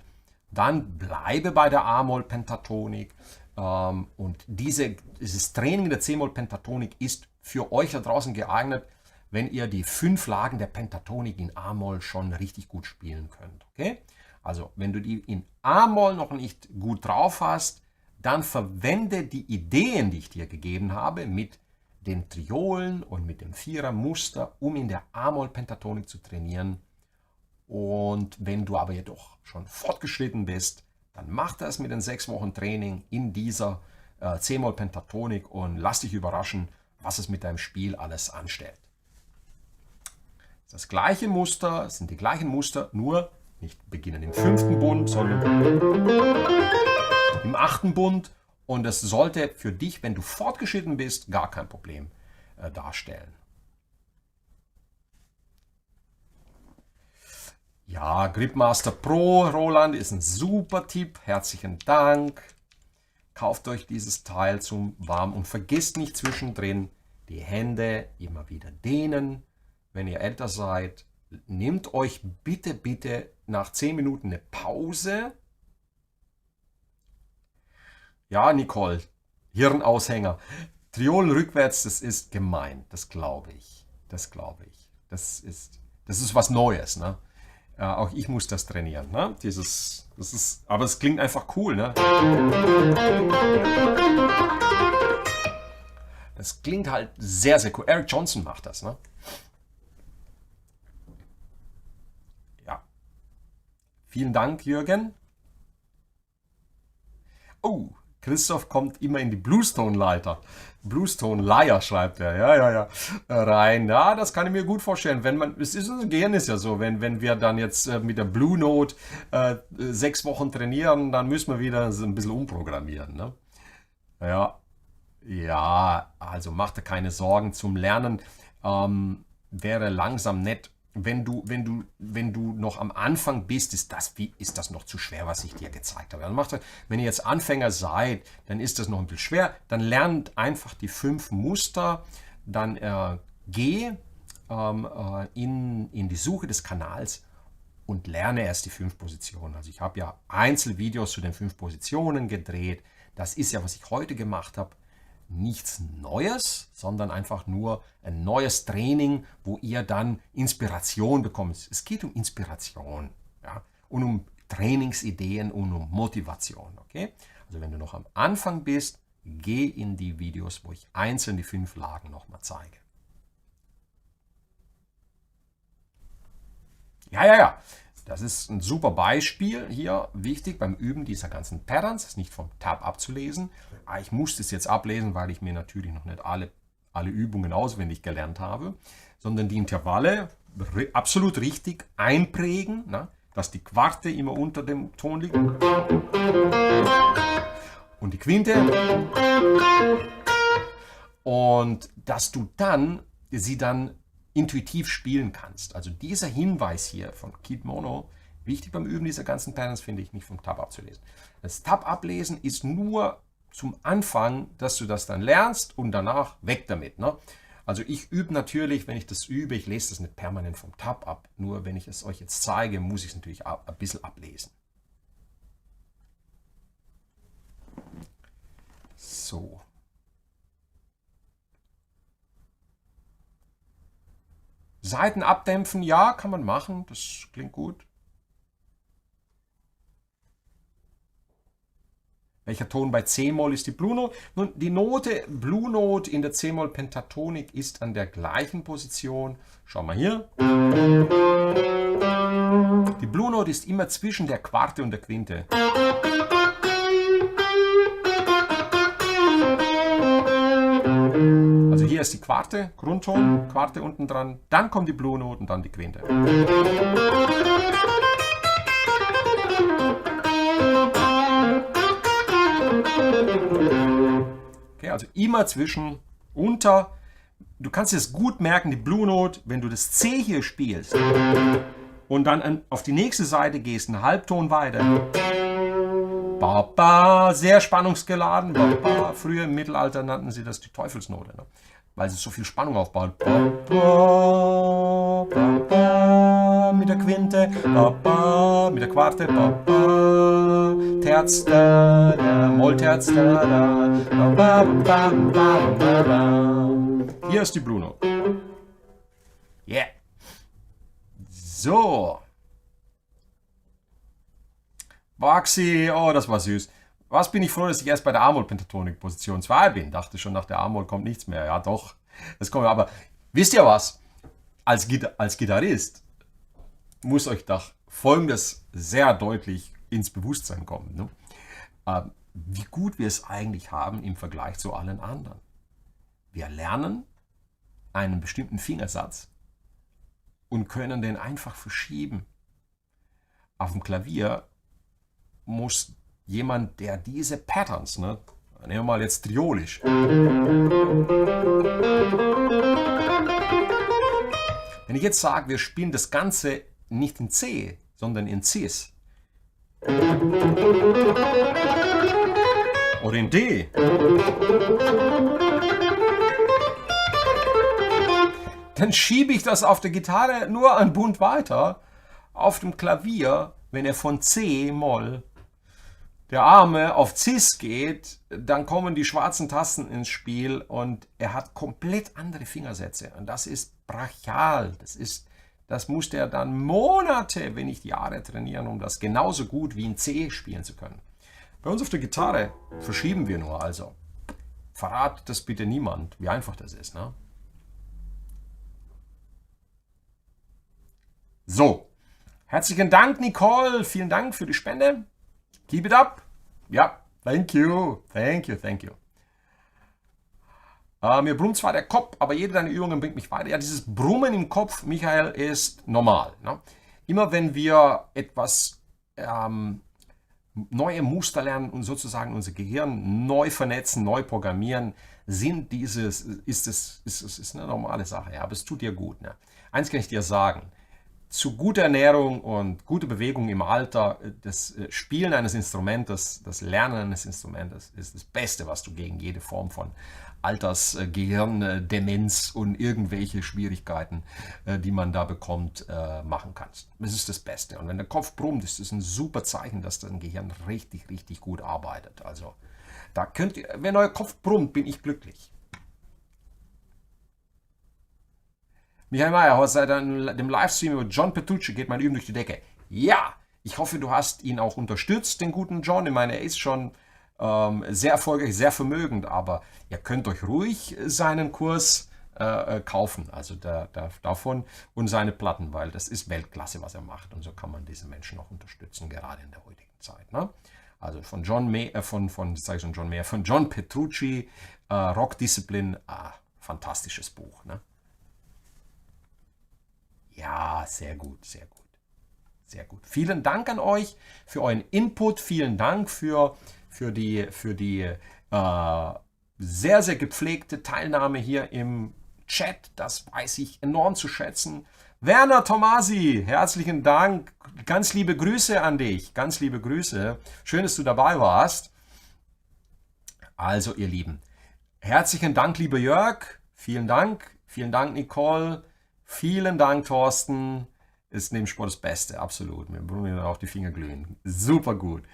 dann bleibe bei der A-Moll Pentatonik. Und dieses Training der C-Moll Pentatonik ist für euch da draußen geeignet, wenn ihr die 5 Lagen der Pentatonik in A-Moll schon richtig gut spielen könnt. Okay? Also, wenn du die in A-Moll noch nicht gut drauf hast, dann verwende die Ideen, die ich dir gegeben habe, mit den Triolen und mit dem 4er-Muster, um in der A-Moll Pentatonik zu trainieren. Und wenn du aber jedoch schon fortgeschritten bist, dann mach das mit den 6 Wochen Training in dieser C-Moll Pentatonik und lass dich überraschen, was es mit deinem Spiel alles anstellt. Das gleiche Muster, sind die gleichen Muster, nur nicht beginnen im 5. Bund, sondern im 8. Bund. Und es sollte für dich, wenn du fortgeschritten bist, gar kein Problem darstellen. Ja, Gripmaster Pro, Roland, ist ein super Tipp. Herzlichen Dank. Kauft euch dieses Teil zum Warm und vergesst nicht zwischendrin die Hände immer wieder dehnen. Wenn ihr älter seid, nehmt euch bitte, bitte nach 10 Minuten eine Pause. Ja, Nicole, Hirnaushänger. Triolen rückwärts, das ist gemein, das glaube ich. Das glaube ich. Das ist was Neues, ne? Auch ich muss das trainieren, ne? Aber es klingt einfach cool, ne? Es klingt halt sehr, sehr cool. Eric Johnson macht das, ne? Ja. Vielen Dank, Jürgen. Oh, Christoph kommt immer in die Bluestone-Leiter. Bluestone-Leier schreibt er, ja, rein. Ja, das kann ich mir gut vorstellen. Wenn man, es ist, das Gehirn ist ja so, wenn wir dann jetzt mit der Blue Note 6 Wochen trainieren, dann müssen wir wieder ein bisschen umprogrammieren, ne? Ja, also mach dir keine Sorgen zum Lernen. Wäre langsam nett. Wenn du noch am Anfang bist, ist das noch zu schwer, was ich dir gezeigt habe. Also wenn ihr jetzt Anfänger seid, dann ist das noch ein bisschen schwer. Dann lernt einfach die 5 Muster, dann geh in die Suche des Kanals und lerne erst die 5 Positionen. Also ich habe ja Einzelvideos zu den 5 Positionen gedreht. Das ist ja, was ich heute gemacht habe. Nichts Neues, sondern einfach nur ein neues Training, wo ihr dann Inspiration bekommt. Es geht um Inspiration, ja, und um Trainingsideen und um Motivation. Okay? Also wenn du noch am Anfang bist, geh in die Videos, wo ich einzeln die 5 Lagen nochmal zeige. Ja. Das ist ein super Beispiel hier, wichtig beim Üben dieser ganzen Patterns, das ist nicht vom Tab abzulesen. Ich musste es jetzt ablesen, weil ich mir natürlich noch nicht alle Übungen auswendig gelernt habe, sondern die Intervalle absolut richtig einprägen, na, dass die Quarte immer unter dem Ton liegt und die Quinte und dass du sie dann intuitiv spielen kannst. Also dieser Hinweis hier von Kid Mono, wichtig beim Üben dieser ganzen Patterns, finde ich nicht vom Tab abzulesen. Das Tab ablesen ist nur zum Anfang, dass du das dann lernst und danach weg damit. Ne? Also ich übe natürlich, wenn ich das übe, ich lese das nicht permanent vom Tab ab. Nur wenn ich es euch jetzt zeige, muss ich es natürlich ein bisschen ablesen. So. Saiten abdämpfen, ja, kann man machen, das klingt gut. Welcher Ton bei C-Moll ist die Blue Note? Nun, die Note Blue Note in der C-Moll Pentatonik ist an der gleichen Position. Schau mal hier. Die Blue Note ist immer zwischen der Quarte und der Quinte. Also hier ist die Quarte, Grundton, Quarte unten dran, dann kommt die Blue Note und dann die Quinte. Okay, also immer du kannst es gut merken, die Blue Note, wenn du das C hier spielst und dann auf die nächste Seite gehst, einen Halbton weiter. Ba, sehr spannungsgeladen. Ba. Früher im Mittelalter nannten sie das die Teufelsnote, ne? Weil sie so viel Spannung aufbaut. Ba, mit der Quinte, ba, mit der Quarte, ba, Terz, da, Mollterz, da, ba. Hier ist die Blue Note. Yeah. So. Baxi, oh, das war süß. Was bin ich froh, dass ich erst bei der A-Moll Pentatonik Position 2 bin. Dachte schon, nach der A-Moll kommt nichts mehr. Ja, doch. Das kommt, aber wisst ihr was? Als Gitarrist muss euch doch Folgendes sehr deutlich ins Bewusstsein kommen. Ne? Wie gut wir es eigentlich haben im Vergleich zu allen anderen. Wir lernen einen bestimmten Fingersatz und können den einfach verschieben. Auf dem Klavier muss jemand, der diese Patterns, ne, nehmen wir mal jetzt triolisch. Wenn ich jetzt sage, wir spielen das Ganze nicht in C, sondern in Cis. Oder in D. Dann schiebe ich das auf der Gitarre nur einen Bund weiter. Auf dem Klavier, wenn er von C-Moll der Arme auf Cis geht, dann kommen die schwarzen Tasten ins Spiel und er hat komplett andere Fingersätze. Und das ist brachial. Das musste er dann Monate, wenn nicht Jahre trainieren, um das genauso gut wie in C spielen zu können. Bei uns auf der Gitarre verschieben wir nur also. verrat das bitte niemand, wie einfach das ist. Ne? So, herzlichen Dank, Nicole. Vielen Dank für die Spende. Keep it up. Ja, thank you. Thank you, thank you. Mir brummt zwar der Kopf, aber jede deiner Übungen bringt mich weiter. Ja, dieses Brummen im Kopf, Michael, ist normal. Ne? Immer wenn wir etwas neue Muster lernen und sozusagen unser Gehirn neu vernetzen, neu programmieren, ist eine normale Sache. Ja, aber es tut dir gut. Ne? Eins kann ich dir sagen. Zu guter Ernährung und gute Bewegung im Alter, das Spielen eines Instrumentes, das Lernen eines Instrumentes ist das Beste, was du gegen jede Form von Gehirndemenz und irgendwelche Schwierigkeiten, die man da bekommt, machen kannst. Das ist das Beste. Und wenn der Kopf brummt, ist das ein super Zeichen, dass dein Gehirn richtig, richtig gut arbeitet. Also, da könnt ihr, wenn euer Kopf brummt, bin ich glücklich. Michael Mayer, seit dem Livestream über John Petrucci geht mein Üben durch die Decke. Ja, ich hoffe, du hast ihn auch unterstützt, den guten John. Ich meine, er ist schon sehr erfolgreich, sehr vermögend, aber ihr könnt euch ruhig seinen Kurs kaufen, also davon und seine Platten, weil das ist Weltklasse, was er macht und so kann man diese Menschen auch unterstützen, gerade in der heutigen Zeit. Ne? Also von John Petrucci, Rock Discipline, fantastisches Buch. Ne? Ja, sehr gut, sehr gut. Sehr gut. Vielen Dank an euch für euren Input. Vielen Dank für die sehr, sehr gepflegte Teilnahme hier im Chat. Das weiß ich enorm zu schätzen. Werner Tomasi, herzlichen Dank. Ganz liebe Grüße an dich. Ganz liebe Grüße. Schön, dass du dabei warst. Also, ihr Lieben, herzlichen Dank, lieber Jörg. Vielen Dank. Vielen Dank, Nicole. Vielen Dank, Thorsten. Ist neben Sport das Beste, absolut. Mir brummen auch die Finger glühen. Super gut.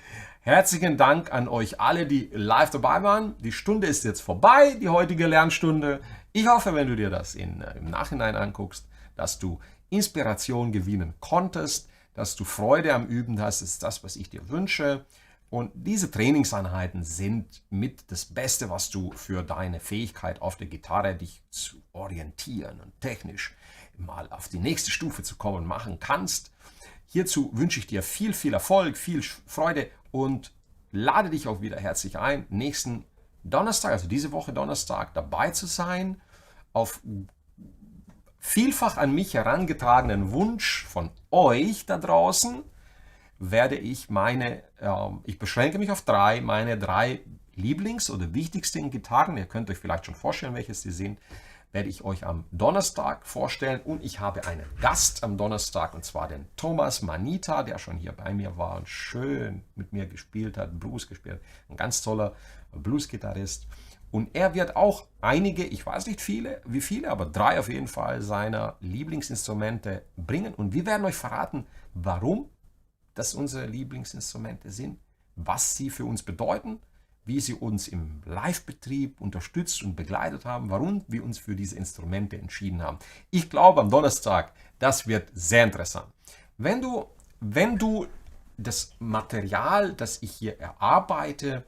Herzlichen Dank an euch alle, die live dabei waren. Die Stunde ist jetzt vorbei, die heutige Lernstunde. Ich hoffe, wenn du dir das im Nachhinein anguckst, dass du Inspiration gewinnen konntest, dass du Freude am Üben hast. Das ist das, was ich dir wünsche. Und diese Trainingseinheiten sind mit das Beste, was du für deine Fähigkeit auf der Gitarre dich zu orientieren und technisch mal auf die nächste Stufe zu kommen machen kannst. Hierzu wünsche ich dir viel, viel Erfolg, viel Freude und lade dich auch wieder herzlich ein, nächsten Donnerstag, also diese Woche Donnerstag, dabei zu sein. Auf vielfach an mich herangetragenen Wunsch von euch da draußen werde ich ich beschränke mich auf meine drei Lieblings- oder wichtigsten Gitarren, ihr könnt euch vielleicht schon vorstellen, welches die sind, werde ich euch am Donnerstag vorstellen und ich habe einen Gast am Donnerstag und zwar den Thomas Manita, der schon hier bei mir war und schön mit mir gespielt hat, Blues gespielt hat, ein ganz toller Blues-Gitarrist und er wird auch einige, ich weiß nicht wie viele, aber 3 auf jeden Fall seiner Lieblingsinstrumente bringen und wir werden euch verraten, warum das unsere Lieblingsinstrumente sind, was sie für uns bedeuten, wie sie uns im Live-Betrieb unterstützt und begleitet haben, warum wir uns für diese Instrumente entschieden haben. Ich glaube am Donnerstag, das wird sehr interessant. Wenn du das Material, das ich hier erarbeite,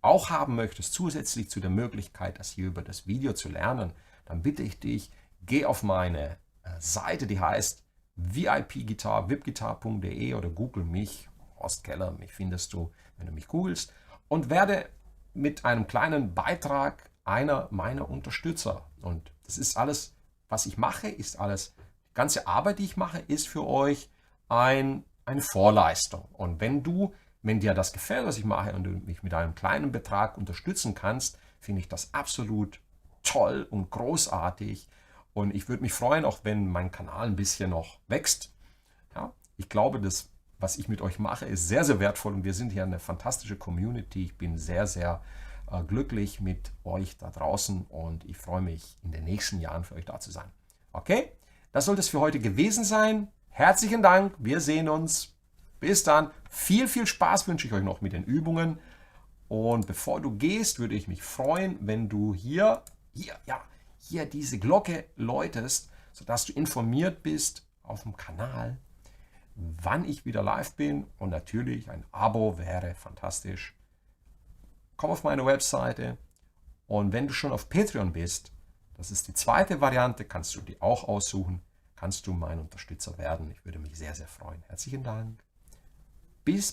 auch haben möchtest, zusätzlich zu der Möglichkeit, das hier über das Video zu lernen, dann bitte ich dich, geh auf meine Seite, die heißt vipguitar.de oder google mich, Horst Keller, mich findest du, wenn du mich googelst, und werde mit einem kleinen Beitrag einer meiner Unterstützer. Und das ist alles, was ich mache, ist alles, die ganze Arbeit, die ich mache, ist für euch eine Vorleistung. Und wenn dir das gefällt, was ich mache und du mich mit einem kleinen Betrag unterstützen kannst, finde ich das absolut toll und großartig. Und ich würde mich freuen, auch wenn mein Kanal ein bisschen noch wächst. Ja, ich glaube, das, was ich mit euch mache, ist sehr, sehr wertvoll und wir sind hier eine fantastische Community. Ich bin sehr, sehr glücklich mit euch da draußen und ich freue mich, in den nächsten Jahren für euch da zu sein. Okay, das sollte es für heute gewesen sein. Herzlichen Dank, wir sehen uns. Bis dann. Viel, viel Spaß wünsche ich euch noch mit den Übungen. Und bevor du gehst, würde ich mich freuen, wenn du hier diese Glocke läutest, sodass du informiert bist auf dem Kanal, wann ich wieder live bin. Und natürlich ein Abo wäre fantastisch. Komm auf meine Webseite Und wenn du schon auf Patreon bist, das ist die zweite Variante, kannst du die auch aussuchen, kannst du mein Unterstützer werden. Ich würde mich sehr, sehr freuen. Herzlichen Dank. Bis bald.